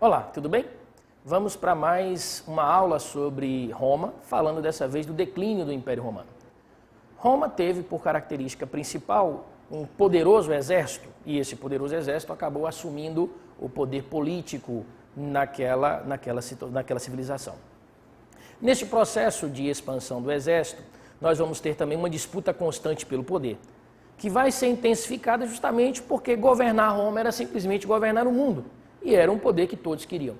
Olá, tudo bem? Vamos para mais uma aula sobre Roma, falando dessa vez do declínio do Império Romano. Roma teve por característica principal um poderoso exército, e esse poderoso exército acabou assumindo o poder político naquela civilização. Neste processo de expansão do exército, nós vamos ter também uma disputa constante pelo poder, que vai ser intensificada justamente porque governar Roma era simplesmente governar o mundo, e era um poder que todos queriam.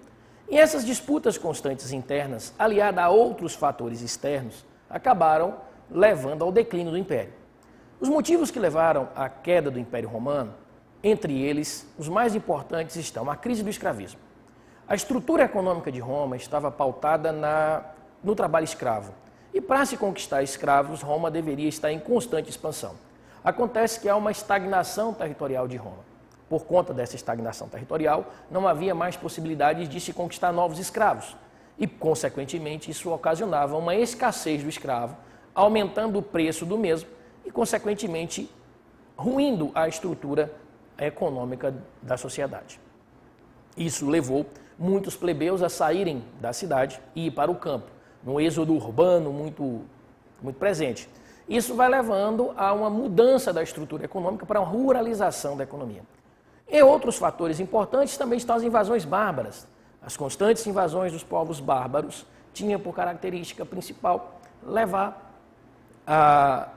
E essas disputas constantes internas, aliadas a outros fatores externos, acabaram levando ao declínio do Império. Os motivos que levaram à queda do Império Romano, entre eles, os mais importantes estão a crise do escravismo. A estrutura econômica de Roma estava pautada no trabalho escravo. E para se conquistar escravos, Roma deveria estar em constante expansão. Acontece que há uma estagnação territorial de Roma. Por conta dessa estagnação territorial, não havia mais possibilidades de se conquistar novos escravos. E, consequentemente, isso ocasionava uma escassez do escravo, aumentando o preço do mesmo e, consequentemente, ruindo a estrutura econômica da sociedade. Isso levou muitos plebeus a saírem da cidade e ir para o campo, num êxodo urbano muito presente. Isso vai levando a uma mudança da estrutura econômica para uma ruralização da economia. E outros fatores importantes também estão as invasões bárbaras. As constantes invasões dos povos bárbaros tinham por característica principal levar a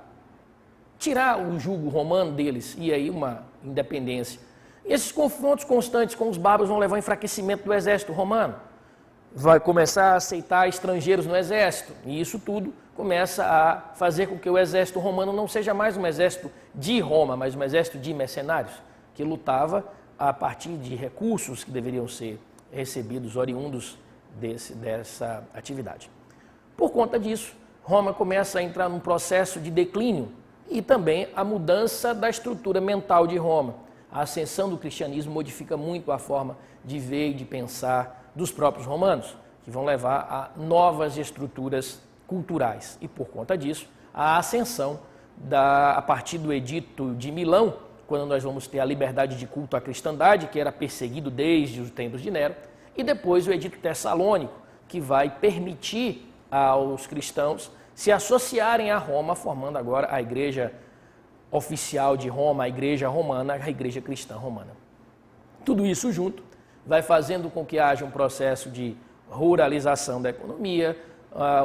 tirar o jugo romano deles e aí uma independência. E esses confrontos constantes com os bárbaros vão levar ao enfraquecimento do exército romano. Vai começar a aceitar estrangeiros no exército, e isso tudo começa a fazer com que o exército romano não seja mais um exército de Roma, mas um exército de mercenários, que lutava a partir de recursos que deveriam ser recebidos oriundos dessa atividade. Por conta disso, Roma começa a entrar num processo de declínio e também a mudança da estrutura mental de Roma. A ascensão do cristianismo modifica muito a forma de ver e de pensar dos próprios romanos, que vão levar a novas estruturas culturais. E por conta disso, a ascensão a partir do Edito de Milão, quando nós vamos ter a liberdade de culto à cristandade, que era perseguido desde os tempos de Nero, e depois o Edito Tessalônico, que vai permitir aos cristãos se associarem a Roma, formando agora a igreja oficial de Roma, a igreja romana, a igreja cristã romana. Tudo isso junto vai fazendo com que haja um processo de ruralização da economia,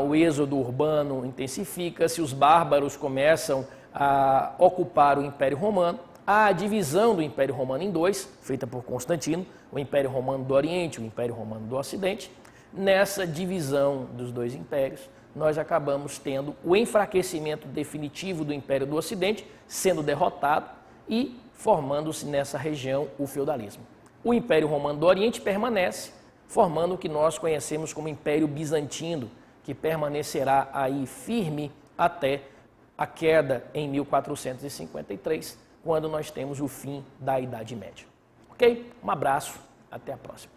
o êxodo urbano intensifica-se, os bárbaros começam a ocupar o Império Romano, a divisão do Império Romano em dois, feita por Constantino, o Império Romano do Oriente e o Império Romano do Ocidente. Nessa divisão dos dois impérios, nós acabamos tendo o enfraquecimento definitivo do Império do Ocidente, sendo derrotado e formando-se nessa região o feudalismo. O Império Romano do Oriente permanece, formando o que nós conhecemos como Império Bizantino, que permanecerá aí firme até a queda em 1453, quando nós temos o fim da Idade Média. Ok? Um abraço, até a próxima.